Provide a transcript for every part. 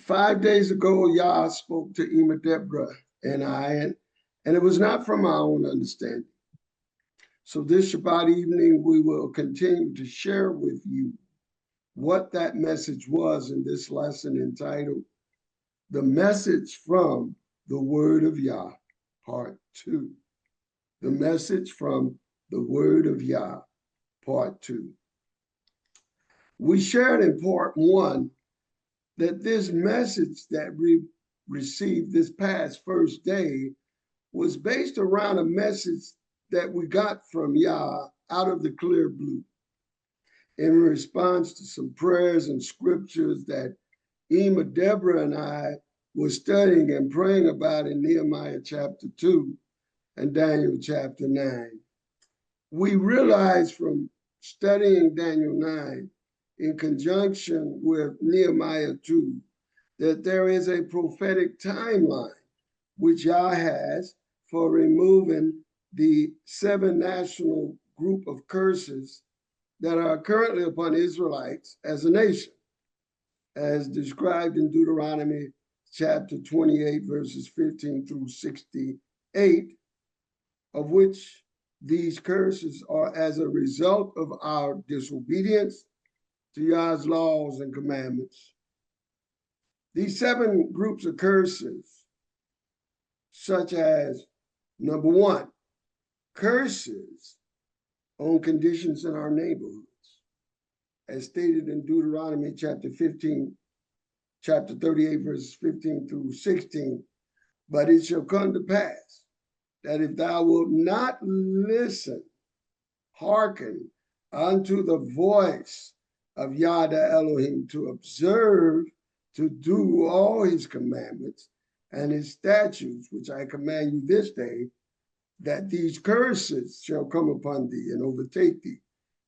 5 days ago, Yah spoke to Ema Deborah and I, and it was not from our own understanding. So this Shabbat evening, we will continue to share with you what that message was in this lesson entitled, The Message from the Word of Yah, Part 2. The Message from the Word of Yah, Part 2. We shared in Part 1 that this message that we received this past first day was based around a message that we got from Yah out of the clear blue in response to some prayers and scriptures that Ema Deborah and I were studying and praying about in Nehemiah chapter 2 and Daniel chapter 9. We realized from studying Daniel 9 in conjunction with Nehemiah 2 that there is a prophetic timeline which Yah has for removing the 7 national group of curses that are currently upon Israelites as a nation, as described in Deuteronomy chapter 28, verses 15 through 68, of which these curses are as a result of our disobedience to Yah's laws and commandments. These 7 groups of curses, such as, number 1, curses on conditions in our neighborhoods, as stated in Deuteronomy chapter 38, verses 15 through 16. But it shall come to pass that if thou wilt not listen, hearken unto the voice of Yah Elohim, to observe, to do all his commandments and his statutes, which I command you this day, that these curses shall come upon thee and overtake thee.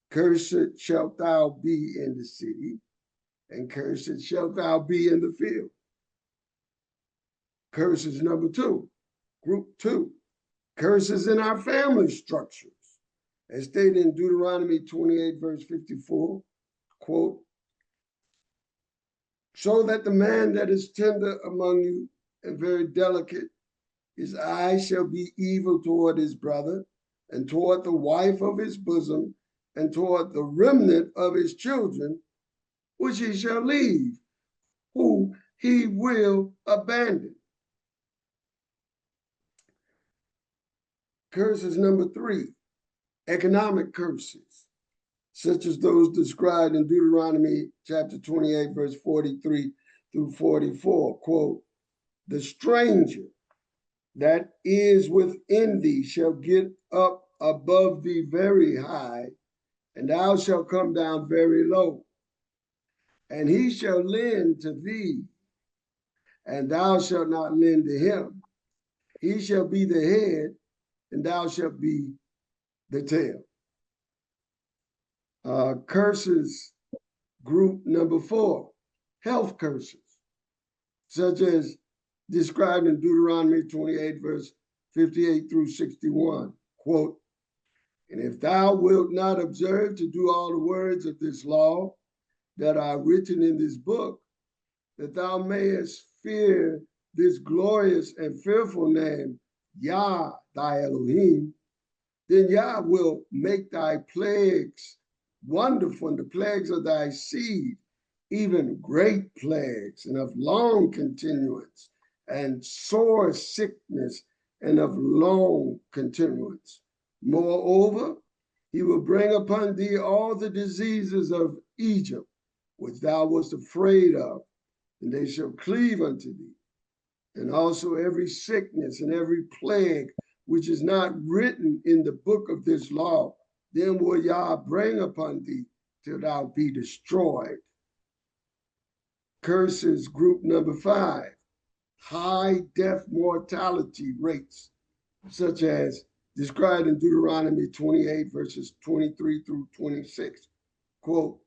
Cursed shalt thou be in the city, and cursed shalt thou be in the field. Curses number 2, group 2, curses in our family structures, as stated in Deuteronomy 28, verse 54, quote, so that the man that is tender among you and very delicate, his eye shall be evil toward his brother, and toward the wife of his bosom, and toward the remnant of his children, which he shall leave, who he will abandon. Curses number 3, economic curses, such as those described in Deuteronomy chapter 28, verse 43 through 44, quote, the stranger that is within thee shall get up above thee very high, and thou shalt come down very low. And he shall lend to thee, and thou shalt not lend to him. He shall be the head, and thou shalt be the tail. Curses group number 4, health curses, such as described in Deuteronomy 28, verse 58 through 61, quote, and if thou wilt not observe to do all the words of this law that are written in this book, that thou mayest fear this glorious and fearful name, Yah, thy Elohim, then Yah will make thy plagues wonderful, and the plagues of thy seed, even great plagues, and of long continuance, and sore sickness, and of long continuance. Moreover, he will bring upon thee all the diseases of Egypt, which thou wast afraid of, and they shall cleave unto thee. And also every sickness and every plague which is not written in the book of this law, then will Yah bring upon thee till thou be destroyed. Curses group number 5, high death mortality rates, such as described in Deuteronomy 28, verses 23 through 26. Quote,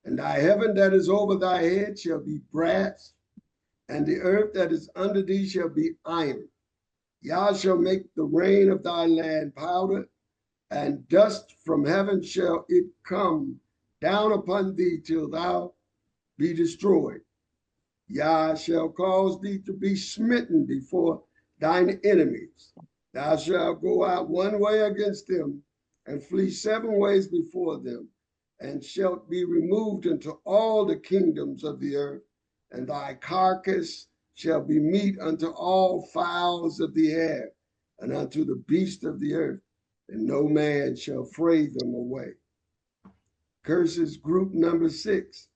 and thy heaven that is over thy head shall be brass, and the earth that is under thee shall be iron. Yah shall make the rain of thy land powder, and dust from heaven shall it come down upon thee till thou be destroyed. YAH shall cause thee to be smitten before thine enemies. Thou shalt go out one way against them, and flee 7 ways before them, and shalt be removed into all the kingdoms of the earth, and thy carcass shall be meat unto all fowls of the air, and unto the beasts of the earth, and no man shall fray them away. Curses group number 6,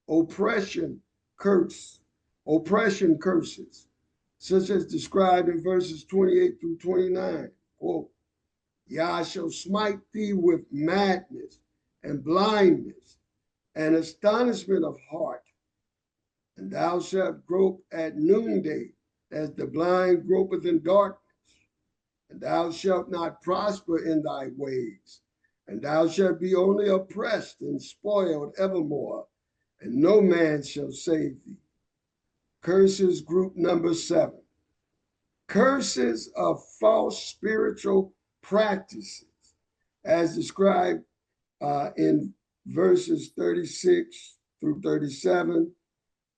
oppression curse, oppression curses, such as described in verses 28 through 29. Quote, Yah shall smite thee with madness and blindness and astonishment of heart, and thou shalt grope at noonday as the blind gropeth in darkness, and thou shalt not prosper in thy ways, and thou shalt be only oppressed and spoiled evermore, and no man shall save thee. Curses group number 7. Curses of false spiritual practices, as described in verses 36 through 37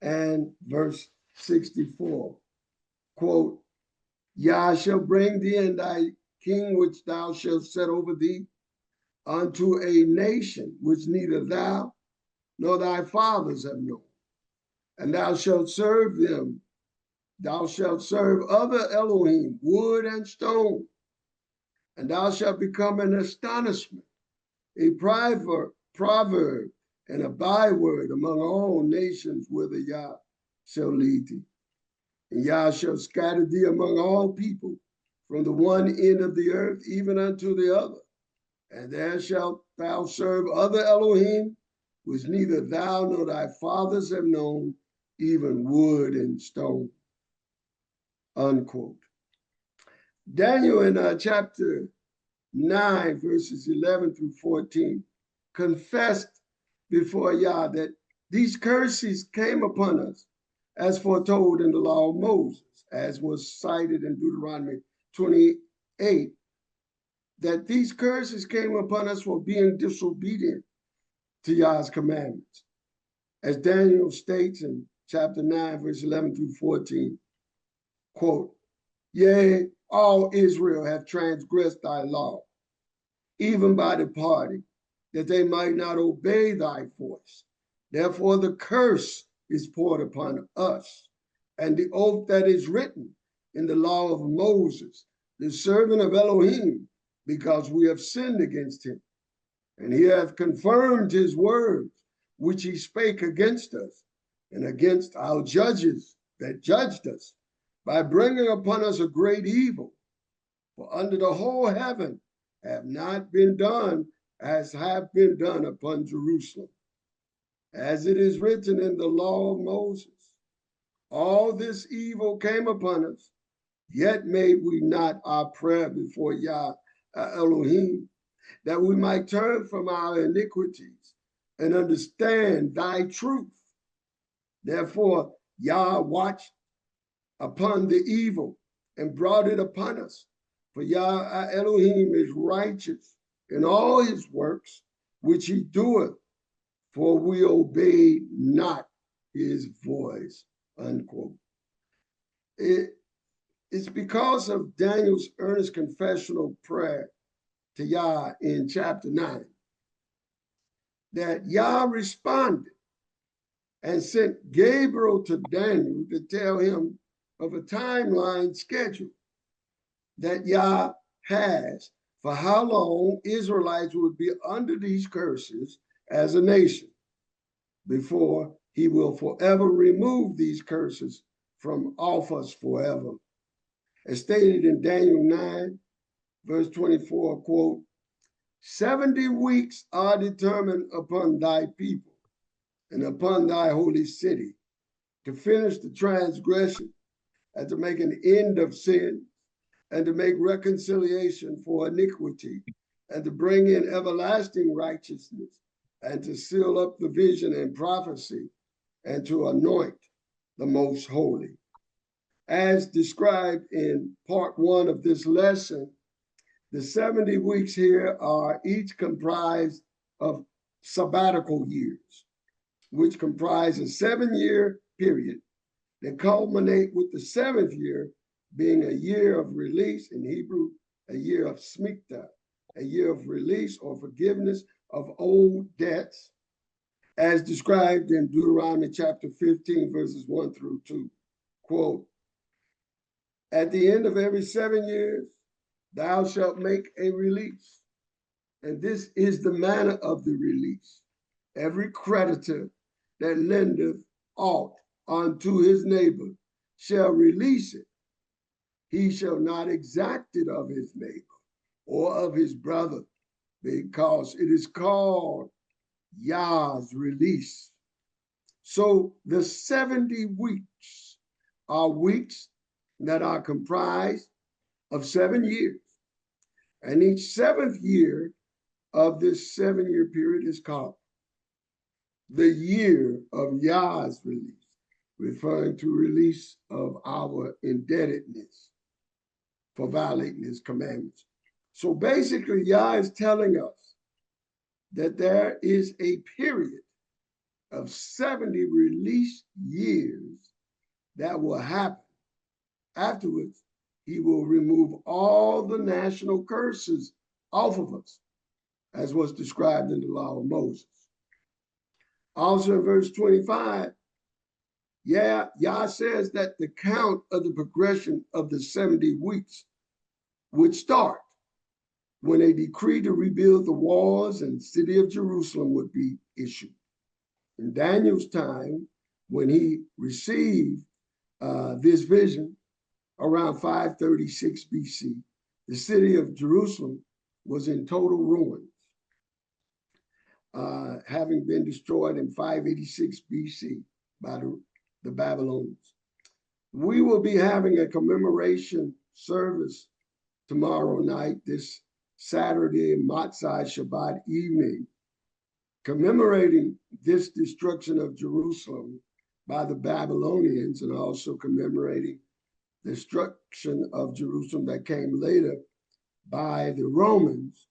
and verse 64. Quote, Yah shall bring thee and thy king which thou shalt set over thee unto a nation which neither thou nor thy fathers have known. And thou shalt serve them. Thou shalt serve other Elohim, wood and stone. And thou shalt become an astonishment, a proverb, and a byword among all nations whither Yah shall lead thee. And Yah shall scatter thee among all people, from the one end of the earth even unto the other. And there shalt thou serve other Elohim, which neither thou nor thy fathers have known, even wood and stone. Unquote. Daniel in chapter 9, verses 11 through 14, confessed before Yah that these curses came upon us as foretold in the law of Moses, as was cited in Deuteronomy 28, that these curses came upon us for being disobedient to Yah's commandments. As Daniel states in chapter 9, verse 11 through 14, quote, Yea, all Israel have transgressed thy law, even by departing, that they might not obey thy voice. Therefore the curse is poured upon us, and the oath that is written in the law of Moses, the servant of Elohim, because we have sinned against him. And he hath confirmed his words, which he spake against us, and against our judges that judged us, by bringing upon us a great evil. For under the whole heaven have not been done as have been done upon Jerusalem. As it is written in the law of Moses, all this evil came upon us, yet made we not our prayer before Yah Elohim, that we might turn from our iniquities and understand thy truth. Therefore, Yah watched upon the evil and brought it upon us. For Yah Elohim is righteous in all his works, which he doeth, for we obeyed not his voice, unquote. It's because of Daniel's earnest confessional prayer to Yah in chapter 9 that Yah responded and sent Gabriel to Daniel to tell him of a timeline schedule that Yah has for how long Israelites would be under these curses as a nation before he will forever remove these curses from off us forever. As stated in Daniel 9, verse 24, quote, 70 weeks are determined upon thy people and upon thy holy city to finish the transgression and to make an end of sin and to make reconciliation for iniquity and to bring in everlasting righteousness and to seal up the vision and prophecy and to anoint the most holy. As described in part 1 of this lesson, the 70 weeks here are each comprised of sabbatical years, which comprise a 7-year period They culminate with the seventh year being a year of release, in Hebrew, a year of smikta, a year of release or forgiveness of old debts, as described in Deuteronomy chapter 15, verses 1 through 2. Quote, at the end of every 7 years, thou shalt make a release. And this is the manner of the release. Every creditor that lendeth aught unto his neighbor shall release it. He shall not exact it of his neighbor or of his brother, because it is called YAH's release. So the 70 weeks are weeks that are comprised of 7 years. And each seventh year of this 7-year period is called the year of YAH's release, referring to release of our indebtedness for violating his commandments. So basically, YAH is telling us that there is a period of 70 release years that will happen. Afterwards, he will remove all the national curses off of us, as was described in the law of Moses. Also in verse 25, YAH says that the count of the progression of the 70 weeks would start when a decree to rebuild the walls and city of Jerusalem would be issued. In Daniel's time, when he received this vision around 536 BC, the city of Jerusalem was in total ruins, having been destroyed in 586 BC by the Babylonians. We will be having a commemoration service tomorrow night, this Saturday, Matzah Shabbat evening, commemorating this destruction of Jerusalem by the Babylonians, and also commemorating the destruction of Jerusalem that came later by the Romans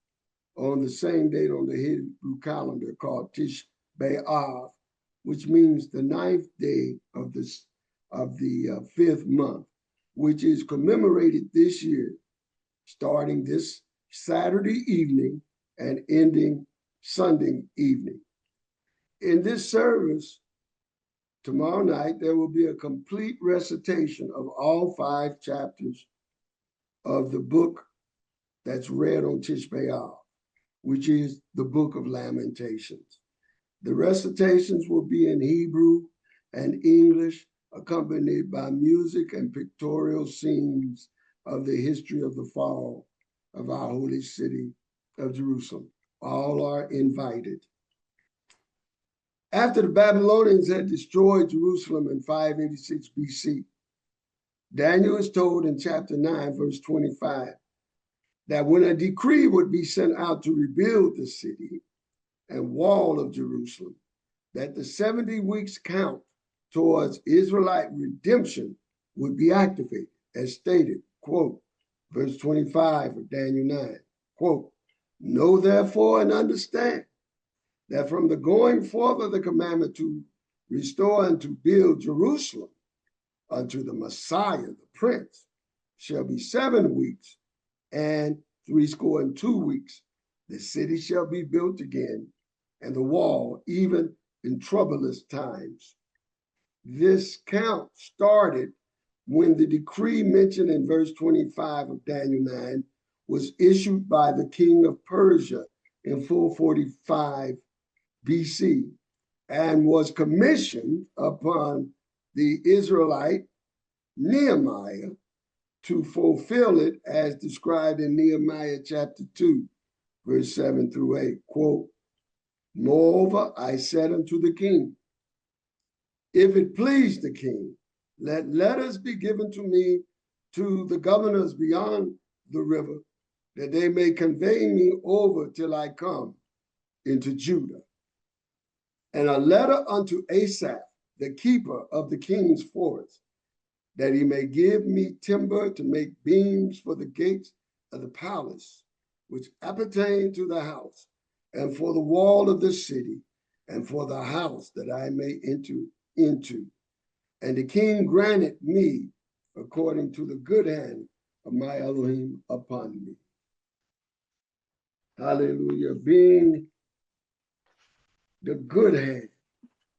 on the same date on the Hebrew calendar called Tish B'Av, which means the 9th day of the 5th month, which is commemorated this year, starting this Saturday evening and ending Sunday evening. In this service, tomorrow night, there will be a complete recitation of all 5 chapters of the book that's read on Tish B'Av, which is the book of Lamentations. The recitations will be in Hebrew and English, accompanied by music and pictorial scenes of the history of the fall of our holy city of Jerusalem. All are invited. After the Babylonians had destroyed Jerusalem in 586 BC, Daniel is told in chapter 9, verse 25, that when a decree would be sent out to rebuild the city and wall of Jerusalem, that the 70 weeks count towards Israelite redemption would be activated, as stated, quote, verse 25 of Daniel 9, quote, know therefore and understand that from the going forth of the commandment to restore and to build Jerusalem unto the Messiah, the Prince, shall be 7 weeks, and 62 weeks. The city shall be built again, and the wall, even in troublous times. This count started when the decree mentioned in verse 25 of Daniel 9 was issued by the king of Persia in 445 BC and was commissioned upon the Israelite Nehemiah to fulfill it as described in Nehemiah chapter 2, verse 7 through 8, quote, moreover, I said unto the king, if it please the king, let letters be given to me to the governors beyond the river, that they may convey me over till I come into Judah. And a letter unto Asaph, the keeper of the king's forest, that he may give me timber to make beams for the gates of the palace, which appertain to the house, and for the wall of the city, and for the house that I may enter into. And the king granted me according to the good hand of my Elohim upon me. Hallelujah. Being the good hand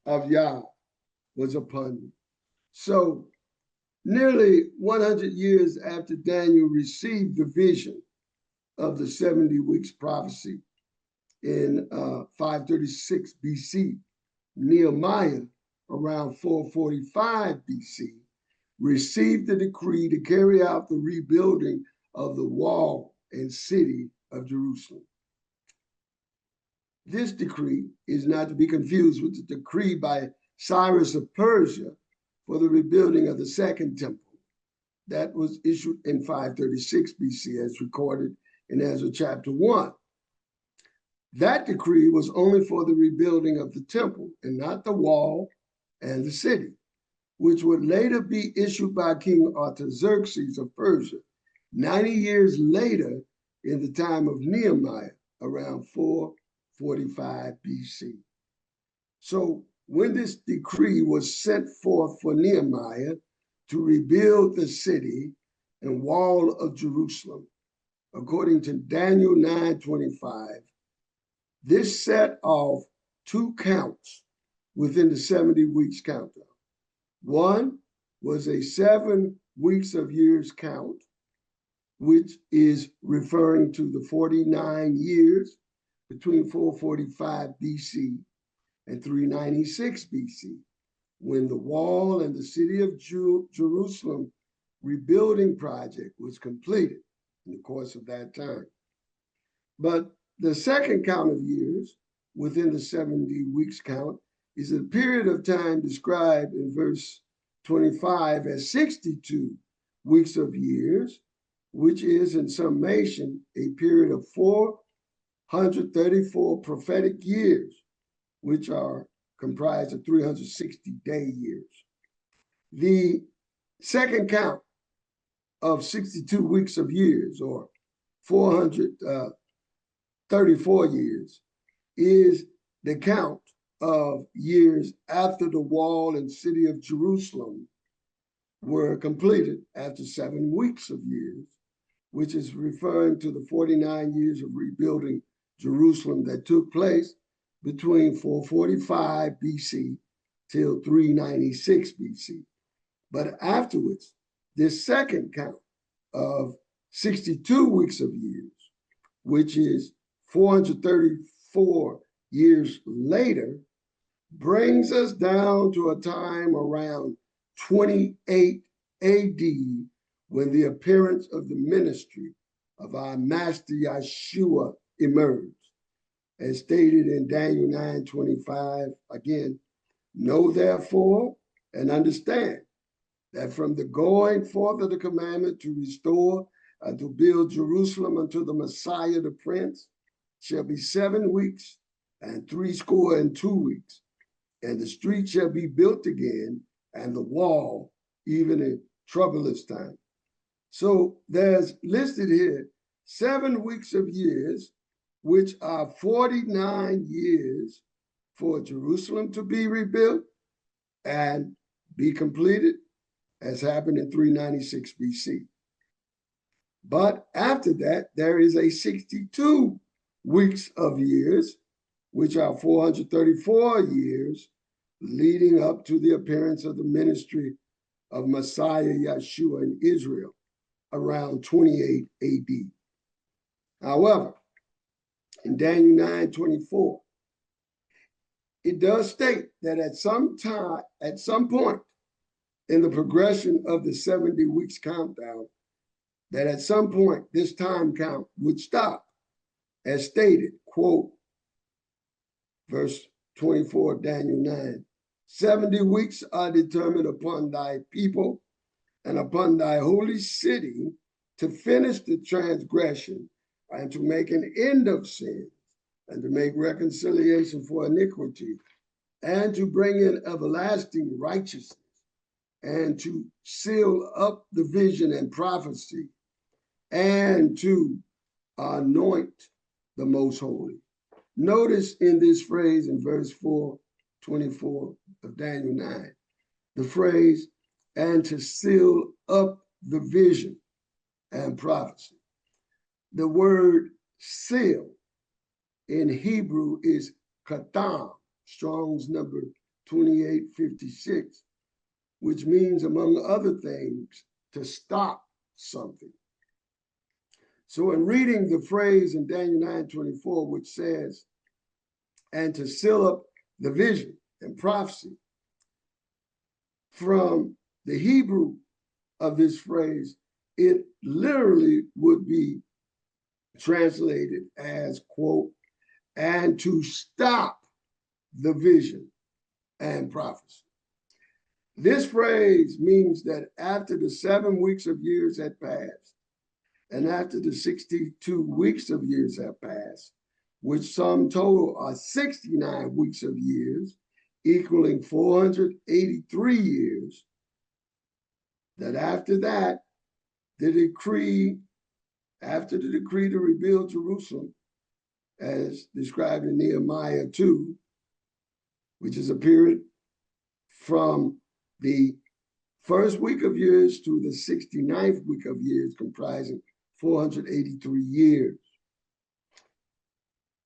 of Yah was upon me. So nearly 100 years after Daniel received the vision of the 70 weeks prophecy in 536 BC, Nehemiah, around 445 BC, received the decree to carry out the rebuilding of the wall and city of Jerusalem. This decree is not to be confused with the decree by Cyrus of Persia for the rebuilding of the second temple that was issued in 536 BC as recorded in Ezra chapter 1. That decree was only for the rebuilding of the temple and not the wall and the city, which would later be issued by King Artaxerxes of Persia 90 years later in the time of Nehemiah, around 445 BC. So when this decree was sent forth for Nehemiah to rebuild the city and wall of Jerusalem, according to Daniel 9:25, this set off two counts within the 70 weeks countdown. One was a 7 weeks of years count, which is referring to the 49 years between 445 BC and 396 BC, when the wall and the city of Jerusalem rebuilding project was completed in the course of that time. But the second count of years within the 70 weeks count is a period of time described in verse 25 as 62 weeks of years, which is in summation a period of 434 prophetic years, which are comprised of 360-day years. The second count of 62 weeks of years, or 434 years, is the count of years after the wall and city of Jerusalem were completed after 7 weeks of years, which is referring to the 49 years of rebuilding Jerusalem that took place between 445 BC till 396 BC. But afterwards, this second count of 62 weeks of years, which is 434 years later, brings us down to a time around 28 AD, when the appearance of the ministry of our Master Yeshua emerged. As stated in Daniel 9:25, again, know therefore and understand that from the going forth of the commandment to restore and to build Jerusalem unto the Messiah the Prince shall be 7 weeks and 62 weeks, and the street shall be built again, and the wall even in troublous time. So there's listed here 7 weeks of years, which are 49 years for Jerusalem to be rebuilt and be completed, as happened in 396 BC. But after that, there is a 62 weeks of years, which are 434 years, leading up to the appearance of the ministry of Messiah Yeshua in Israel around 28 AD. However, in Daniel 9:24, it does state that at some point in the progression of the 70 weeks countdown, that at some point this time count would stop, as stated, quote, verse 24 of Daniel 9, 70 weeks are determined upon thy people and upon thy holy city to finish the transgression and to make an end of sin and to make reconciliation for iniquity and to bring in everlasting righteousness and to seal up the vision and prophecy and to anoint the most holy. Notice in this phrase in verse 4:24 of Daniel 9, the phrase, and to seal up the vision and prophecy. The word seal in Hebrew is katam, Strong's number 2856, which means, among other things, to stop something. So in reading the phrase in Daniel 9:24, which says, and to seal up the vision and prophecy, from the Hebrew of this phrase, it literally would be translated as, quote, and to stop the vision and prophecy. This phrase means that after the 7 weeks of years had passed, and after the 62 weeks of years have passed, which sum total are 69 weeks of years, equaling 483 years, that after that, after the decree to rebuild Jerusalem, as described in Nehemiah 2, which is a period from the first week of years to the 69th week of years, comprising 483 years.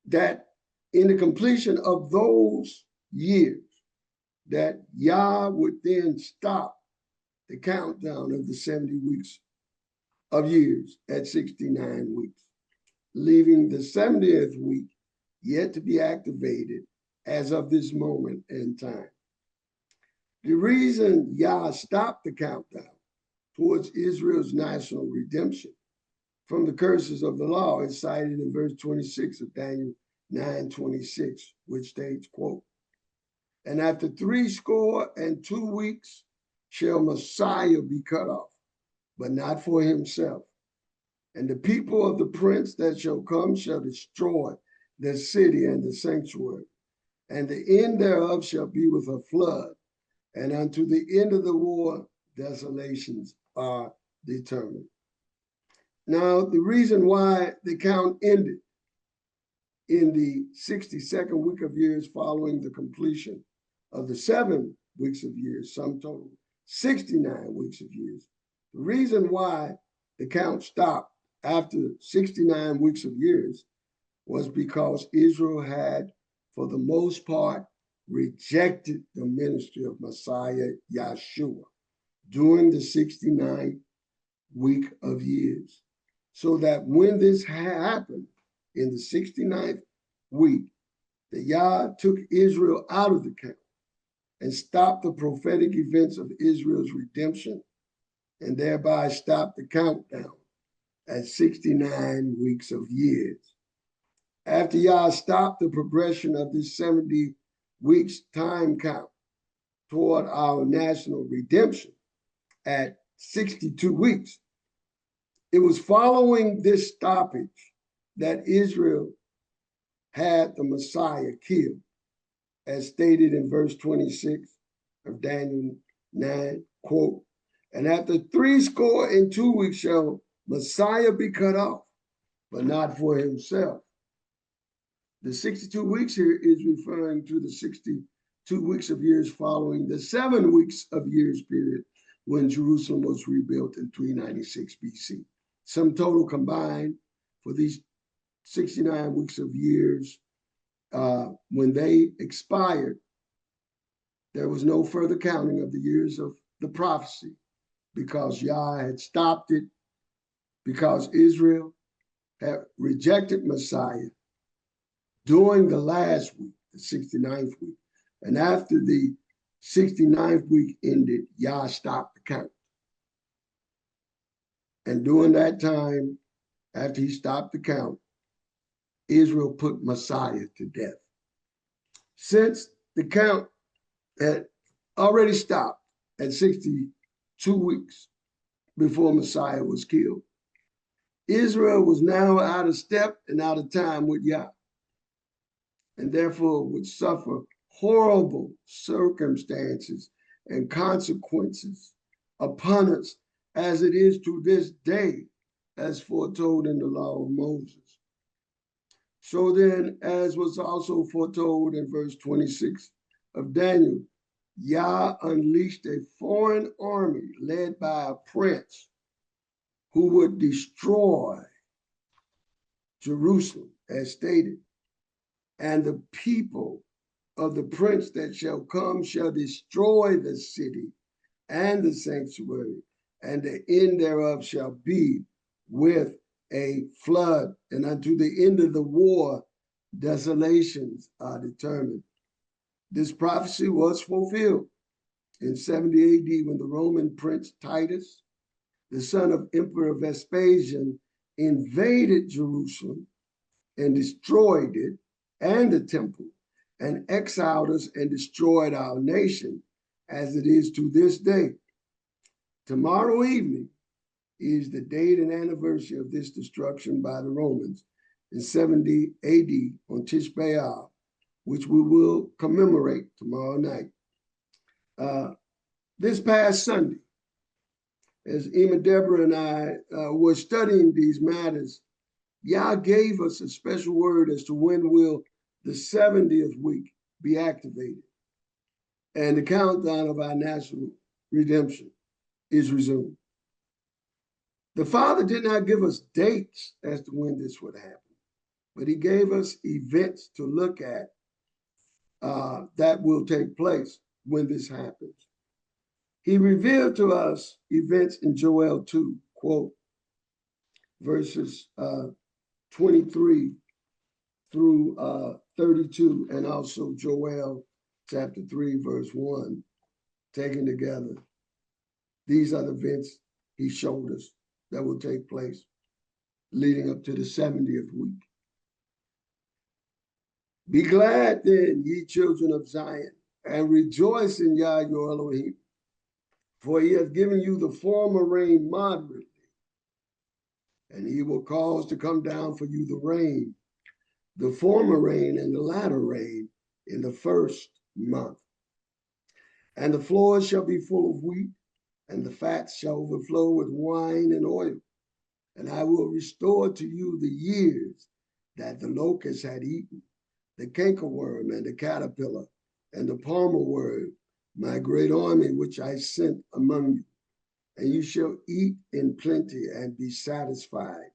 That in the completion of those years, that YAH would then stop the countdown of the 70 weeks of years at 69 weeks, leaving the 70th week yet to be activated as of this moment in time. The reason YAH stopped the countdown towards Israel's national redemption from the curses of the law is cited in verse 26 of Daniel 9:26, which states, quote, and after 62 weeks shall Messiah be cut off, but not for himself. And the people of the prince that shall come shall destroy the city and the sanctuary, and the end thereof shall be with a flood, and unto the end of the war desolations are determined. Now, the reason why the count ended in the 62nd week of years following the completion of the 7 weeks of years, sum total 69 weeks of years. The reason why the count stopped after 69 weeks of years was because Israel had, for the most part, rejected the ministry of Messiah Yahshua during the 69th week of years. So that when this happened in the 69th week, the YAH took Israel out of the count and stopped the prophetic events of Israel's redemption, and thereby stopped the countdown at 69 weeks of years. After YAH stopped the progression of this 70 weeks time count toward our national redemption at 62 weeks, it was following this stoppage that Israel had the Messiah killed, as stated in verse 26 of Daniel 9, quote, and after 62 weeks shall Messiah be cut off, but not for himself. The 62 weeks here is referring to the 62 weeks of years following the 7 weeks of years period when Jerusalem was rebuilt in 396 BC. Sum total combined for these 69 weeks of years, when they expired, there was no further counting of the years of the prophecy because YAH had stopped it, because Israel had rejected Messiah during the last week, the 69th week. And after the 69th week ended, YAH stopped the count. And during that time, after he stopped the count, Israel put Messiah to death. Since the count had already stopped at 62 weeks before Messiah was killed, Israel was now out of step and out of time with YAH, and therefore would suffer horrible circumstances and consequences upon us, as it is to this day, as foretold in the law of Moses. So then, as was also foretold in verse 26 of Daniel, Yah unleashed a foreign army led by a prince who would destroy Jerusalem, as stated. And the people of the prince that shall come shall destroy the city and the sanctuary, and the end thereof shall be with a flood. And unto the end of the war, desolations are determined. This prophecy was fulfilled in 70 AD when the Roman prince Titus, the son of Emperor Vespasian, invaded Jerusalem and destroyed it and the temple, and exiled us and destroyed our nation as it is to this day. Tomorrow evening is the date and anniversary of this destruction by the Romans in 70 AD on Tish B'Av, which we will commemorate tomorrow night. This past Sunday, as Emma, Deborah, and I were studying these matters, Yah gave us a special word as to when will the 70th week be activated, and the countdown of our national redemption is resumed. The Father did not give us dates as to when this would happen, but he gave us events to look at that will take place when this happens. He revealed to us events in Joel 2, quote, verses 23 through 32, and also Joel chapter 3, verse 1, taken together. These are the events he showed us that will take place leading up to the 70th week. Be glad then, ye children of Zion, and rejoice in Yah your Elohim, for he hath given you the former rain moderately, and he will cause to come down for you the rain, the former rain and the latter rain in the first month. And the floors shall be full of wheat, and the fats shall overflow with wine and oil. And I will restore to you the years that the locust had eaten, the cankerworm and the caterpillar, and the palmer worm, my great army which I sent among you. And you shall eat in plenty and be satisfied,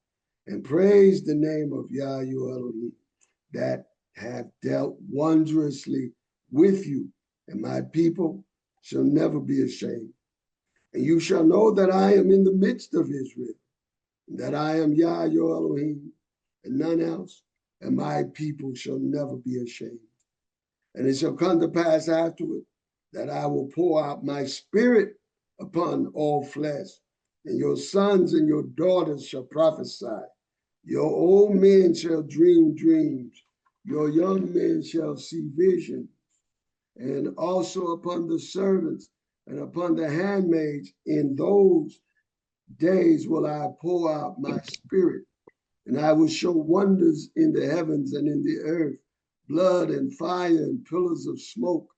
and praise the name of Yah your Elohim, that have dealt wondrously with you, and my people shall never be ashamed. And you shall know that I am in the midst of Israel, and that I am Yah your Elohim, and none else, and my people shall never be ashamed. And it shall come to pass afterward that I will pour out my spirit upon all flesh, and your sons and your daughters shall prophesy. Your old men shall dream dreams, your young men shall see visions, and also upon the servants and upon the handmaids in those days will I pour out my spirit, and I will show wonders in the heavens and in the earth, blood and fire and pillars of smoke.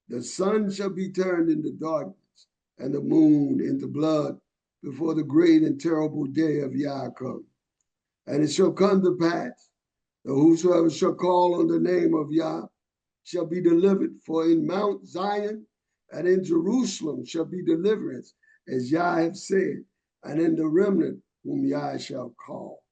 The sun shall be turned into darkness and the moon into blood before the great and terrible day of Yah come. And it shall come to pass that whosoever shall call on the name of Yah shall be delivered. For in Mount Zion and in Jerusalem shall be deliverance, as Yah hath said, and in the remnant whom Yah shall call.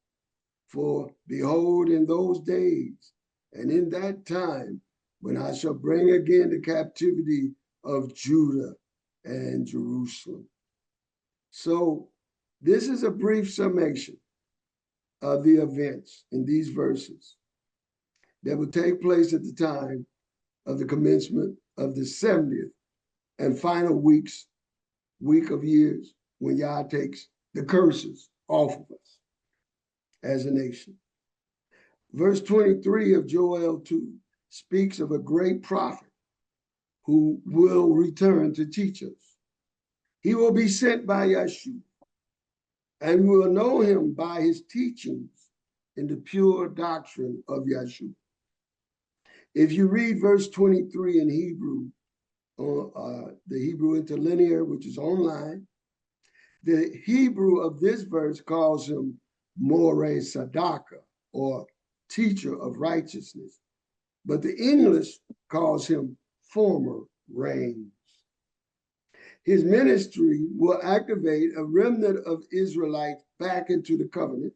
For behold, in those days and in that time, when I shall bring again the captivity of Judah and Jerusalem. So this is a brief summation of the events in these verses that will take place at the time of the commencement of the 70th and final week of years, when Yah takes the curses off of us as a nation. Verse 23 of Joel 2 speaks of a great prophet who will return to teach us. He will be sent by Yeshua, and we will know him by his teachings in the pure doctrine of Yeshua. If you read verse 23 in Hebrew, the Hebrew interlinear, which is online, the Hebrew of this verse calls him Moreh Sadaka, or teacher of righteousness. But the English calls him former reigns. His ministry will activate a remnant of Israelites back into the covenant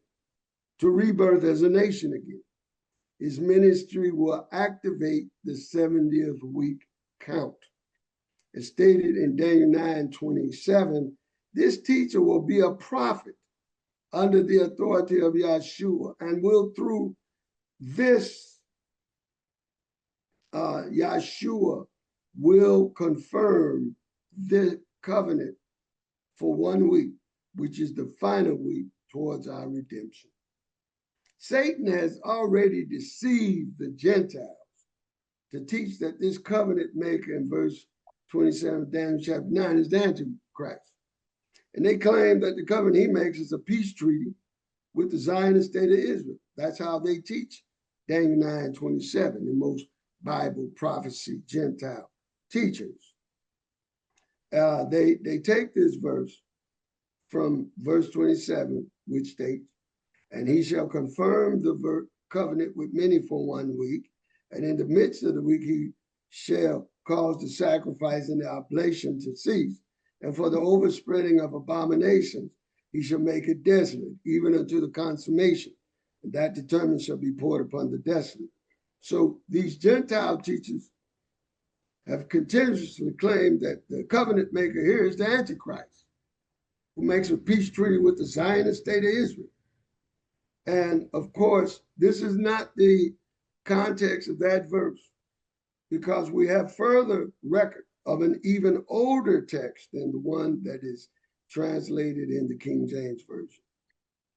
to rebirth as a nation again. His ministry will activate the 70th week count. As stated in Daniel 9:27, this teacher will be a prophet under the authority of Yahshua and will through this, Yahshua will confirm the covenant for 1 week, which is the final week towards our redemption. Satan has already deceived the Gentiles to teach that this covenant maker in verse 27 of Daniel chapter 9 is the Antichrist. And they claim that the covenant he makes is a peace treaty with the Zionist state of Israel. That's how they teach Daniel 9:27 in most Bible prophecy Gentile teachers. They take this verse from verse 27, which states, and he shall confirm the covenant with many for 1 week, and in the midst of the week he shall cause the sacrifice and the oblation to cease, and for the overspreading of abominations he shall make it desolate, even unto the consummation, and that determined shall be poured upon the desolate. So these Gentile teachers have continuously claimed that the covenant maker here is the Antichrist, who makes a peace treaty with the Zionist state of Israel. And of course, this is not the context of that verse, because we have further record of an even older text than the one that is translated in the King James Version,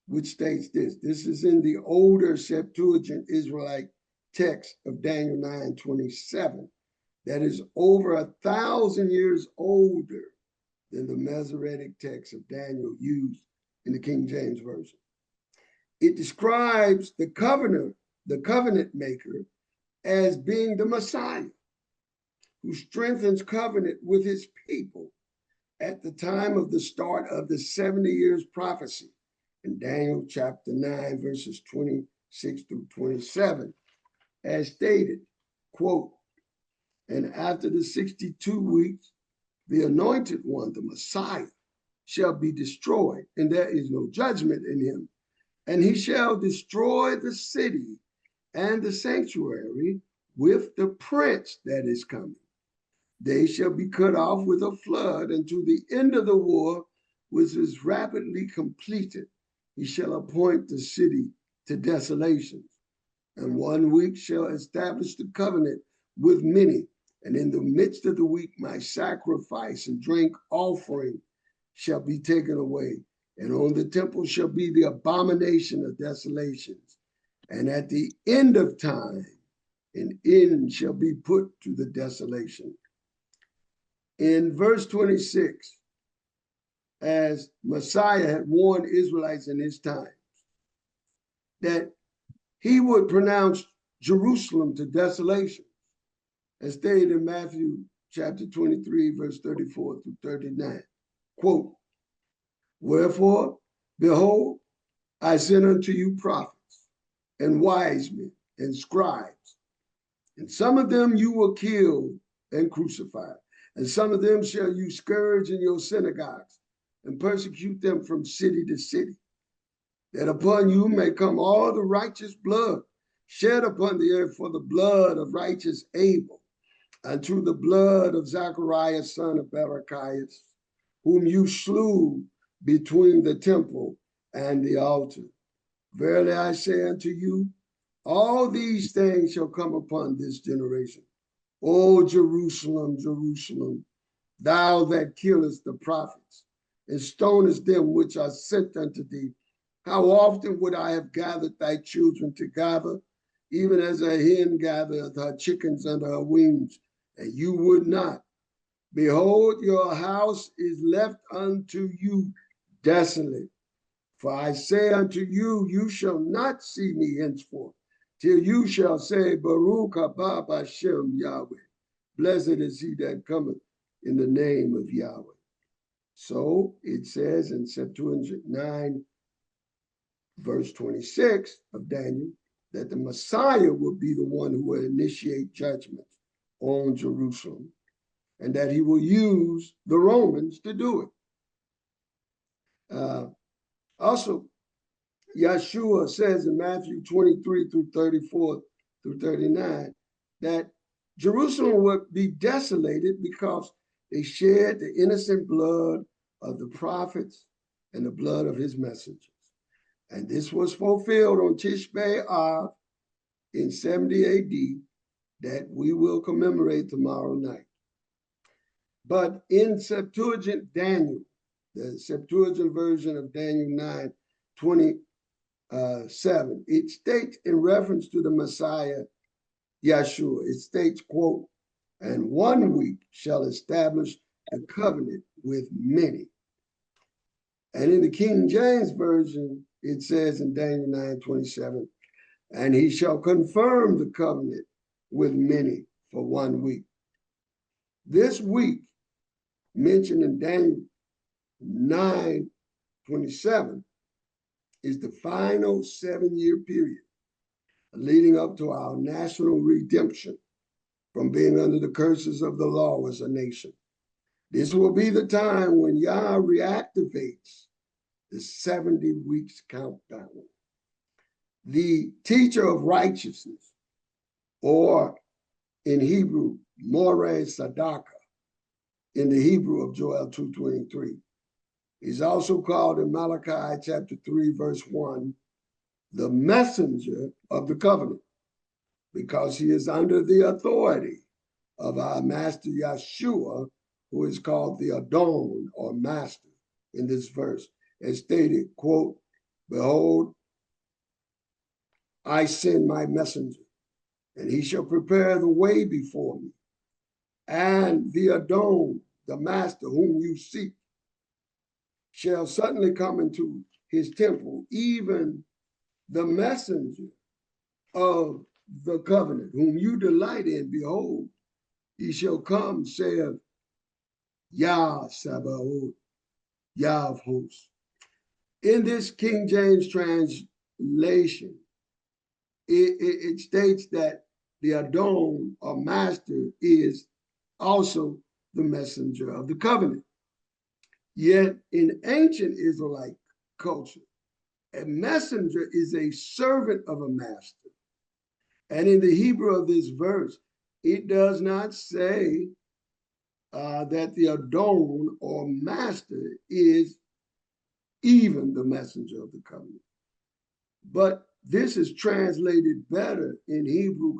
which states this. This is in the older Septuagint Israelite text of Daniel 9:27, that is over 1,000 years older than the Masoretic text of Daniel used in the King James Version. It describes the covenant maker, as being the Messiah, who strengthens covenant with his people at the time of the start of the 70 years prophecy in Daniel chapter 9, verses 26 through 27, as stated, quote, and after the 62 weeks, the anointed one, the Messiah, shall be destroyed, and there is no judgment in him. And he shall destroy the city and the sanctuary with the prince that is coming. They shall be cut off with a flood until the end of the war, which is rapidly completed. He shall appoint the city to desolations, and 1 week shall establish the covenant with many. And in the midst of the week, my sacrifice and drink offering shall be taken away. And on the temple shall be the abomination of desolations. And at the end of time, an end shall be put to the desolation. In verse 26, as Messiah had warned Israelites in his time, that he would pronounce Jerusalem to desolation, as stated in Matthew chapter 23, verse 34 through 39. Quote, wherefore, behold, I send unto you prophets and wise men and scribes, and some of them you will kill and crucify, and some of them shall you scourge in your synagogues and persecute them from city to city, that upon you may come all the righteous blood shed upon the earth, for the blood of righteous Abel, unto the blood of Zachariah, son of Barachias, whom you slew between the temple and the altar. Verily I say unto you, all these things shall come upon this generation. O Jerusalem, Jerusalem, thou that killest the prophets and stonest them which are sent unto thee, how often would I have gathered thy children together, even as a hen gathereth her chickens under her wings, and you would not. Behold, your house is left unto you desolate. For I say unto you, you shall not see me henceforth, till you shall say, Baruch haba Hashem Yahweh. Blessed is he that cometh in the name of Yahweh. So it says in Septuagint 9, verse 26 of Daniel, that the Messiah will be the one who will initiate judgment on Jerusalem. and that he will use the Romans to do it. Also, Yeshua says in Matthew 23 through 34 through 39 that Jerusalem would be desolated because they shed the innocent blood of the prophets and the blood of his messengers. And this was fulfilled on Tish B'Av in 70 AD that we will commemorate tomorrow night. But in Septuagint Daniel, the Septuagint version of Daniel 9:27, it states in reference to the Messiah, Yeshua, it states, quote, "And 1 week shall establish a covenant with many." And in the King James Version, it says in Daniel 9:27, "And he shall confirm the covenant with many for 1 week." This week, mentioned in Daniel 9:27, is the final 7-year period leading up to our national redemption from being under the curses of the law as a nation. This will be the time when YAH reactivates the 70 weeks countdown. The teacher of righteousness, or in Hebrew, Moreh Sadaka, in the Hebrew of Joel 2:23. He's also called in Malachi chapter 3, verse 1, the messenger of the covenant, because he is under the authority of our master Yeshua, who is called the Adon, or master, in this verse, as stated, quote, "Behold, I send my messenger, and he shall prepare the way before me. And the Adon, the master whom you seek, shall suddenly come into his temple, even the messenger of the covenant, whom you delight in. Behold, he shall come, saith Yah Sabaoth, Yah of hosts." In this King James translation, it states that the Adon, or master, is also the messenger of the covenant. Yet in ancient Israelite culture, a messenger is a servant of a master. And in the Hebrew of this verse, it does not say that the Adon, or master, is even the messenger of the covenant. But this is translated better in Hebrew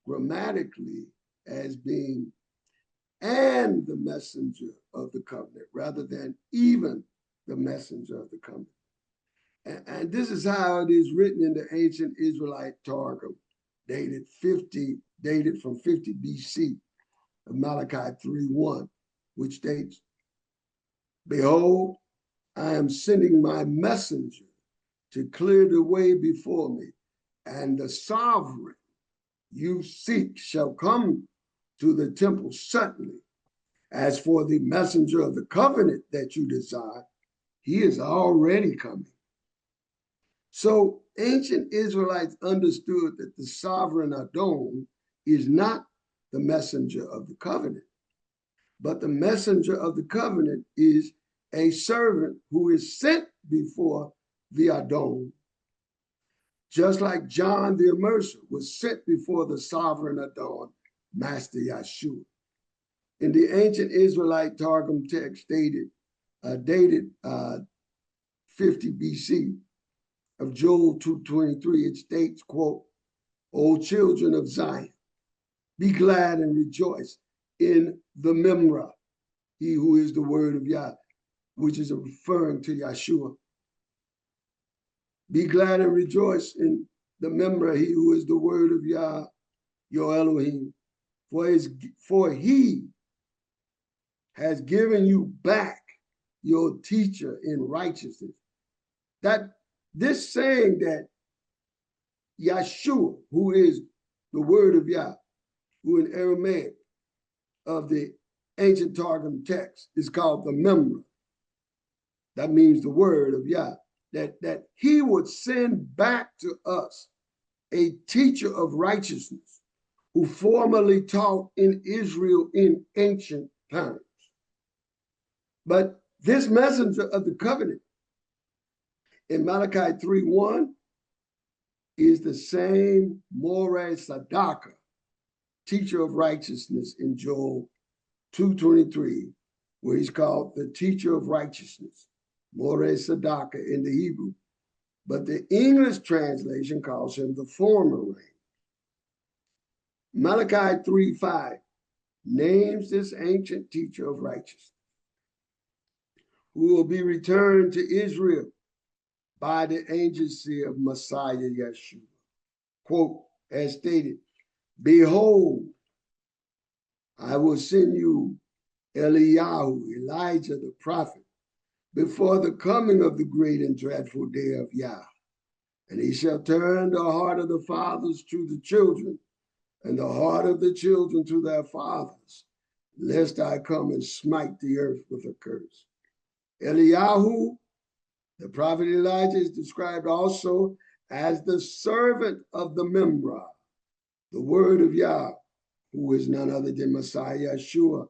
grammatically as being "and the messenger of the covenant," rather than "even the messenger of the covenant." And this is how it is written in the ancient Israelite Targum, dated from 50 BC, of Malachi 3:1, which states, "Behold, I am sending my messenger to clear the way before me, and the sovereign you seek shall come to the temple suddenly. As for the messenger of the covenant that you desire, he is already coming." So ancient Israelites understood that the sovereign Adon is not the messenger of the covenant, but the messenger of the covenant is a servant who is sent before the Adon, just like John the Immerser was sent before the sovereign Adon, Master Yeshua. In the ancient Israelite Targum text dated 50 BC of Joel 2:23, it states, quote, "O children of Zion, be glad and rejoice in the Memra," he who is the word of Yah, which is referring to Yeshua. "Be glad and rejoice in the Memra, he who is the word of Yah, your Elohim, for he has given you back your teacher in righteousness." That this saying that Yeshua, who is the word of Yah, who in Aramaic of the ancient Targum text is called the Memra, that means the word of Yah, that he would send back to us a teacher of righteousness who formerly taught in Israel in ancient times. But this messenger of the covenant in Malachi 3:1 is the same Moreh Sadaka, teacher of righteousness in Joel 2:23, where he's called the teacher of righteousness, Moreh Sadaka in the Hebrew. But the English translation calls him the former rain. Malachi 3:5 names this ancient teacher of righteousness, who will be returned to Israel by the agency of Messiah Yeshua. Quote, as stated, behold, I will send you Eliyahu, Elijah the prophet, before the coming of the great and dreadful day of YAH. And he shall turn the heart of the fathers to the children, and the heart of the children to their fathers, lest I come and smite the earth with a curse. Eliyahu, the prophet Elijah, is described also as the servant of the Memra, the word of Yah, who is none other than Messiah Yeshua.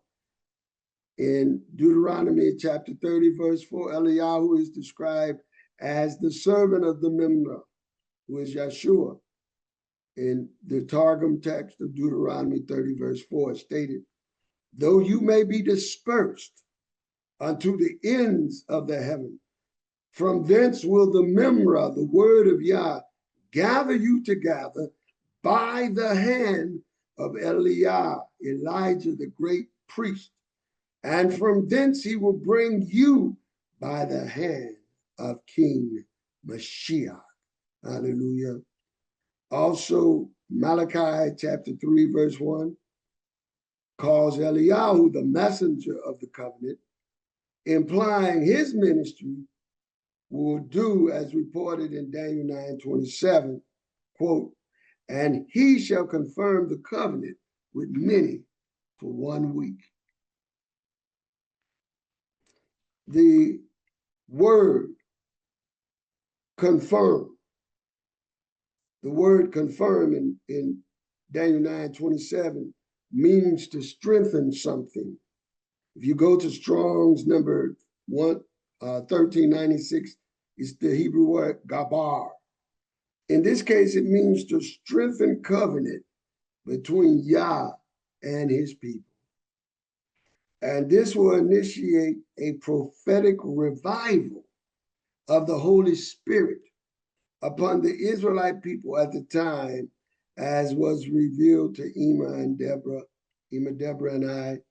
In Deuteronomy chapter 30, verse 4, Eliyahu is described as the servant of the Memra, who is Yeshua. In the Targum text of Deuteronomy 30, verse 4, stated, though you may be dispersed unto the ends of the heaven, from thence will the Memra, the word of Yah, gather you together by the hand of Elijah, the great priest. And from thence he will bring you by the hand of King Mashiach. Hallelujah. Also, Malachi chapter 3, verse 1 calls Eliyahu the messenger of the covenant, implying his ministry will do as reported in Daniel 9:27, quote, and he shall confirm the covenant with many for 1 week. The word confirm, in Daniel 9:27 means to strengthen something. If you go to Strong's number 1396, it's the Hebrew word gabar. In this case, it means to strengthen covenant between Yah and his people. And this will initiate a prophetic revival of the Holy Spirit upon the Israelite people at the time, as was revealed to Deborah and I,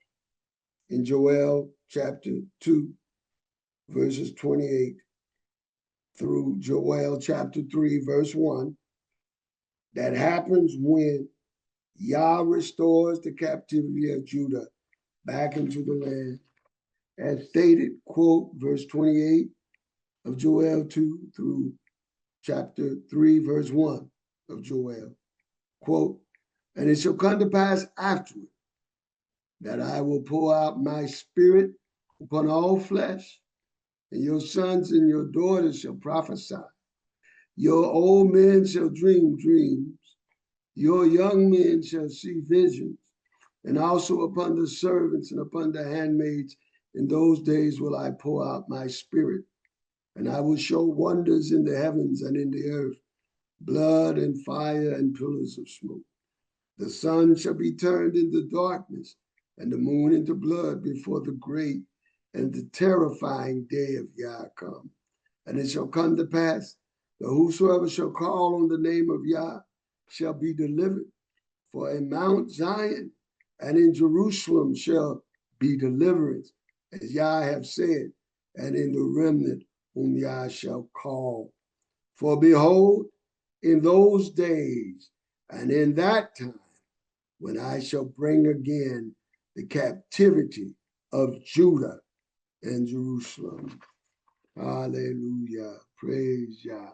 in Joel chapter 2, verses 28 through Joel chapter 3, verse 1. That happens when Yah restores the captivity of Judah back into the land. As stated, quote, verse 28 of Joel 2 through chapter 3, verse 1 of Joel, quote, and it shall come to pass afterward that I will pour out my spirit upon all flesh, and your sons and your daughters shall prophesy. Your old men shall dream dreams. Your young men shall see visions. And also upon the servants and upon the handmaids in those days will I pour out my spirit. And I will show wonders in the heavens and in the earth, blood and fire and pillars of smoke. The sun shall be turned into darkness and the moon into blood before the great and the terrifying day of Yah come. And it shall come to pass that whosoever shall call on the name of Yah shall be delivered. For in Mount Zion and in Jerusalem shall be deliverance, as Yah have said, and in the remnant whom Yah shall call. For behold, in those days and in that time, when I shall bring again the captivity of Judah and Jerusalem. Hallelujah. Praise Yah.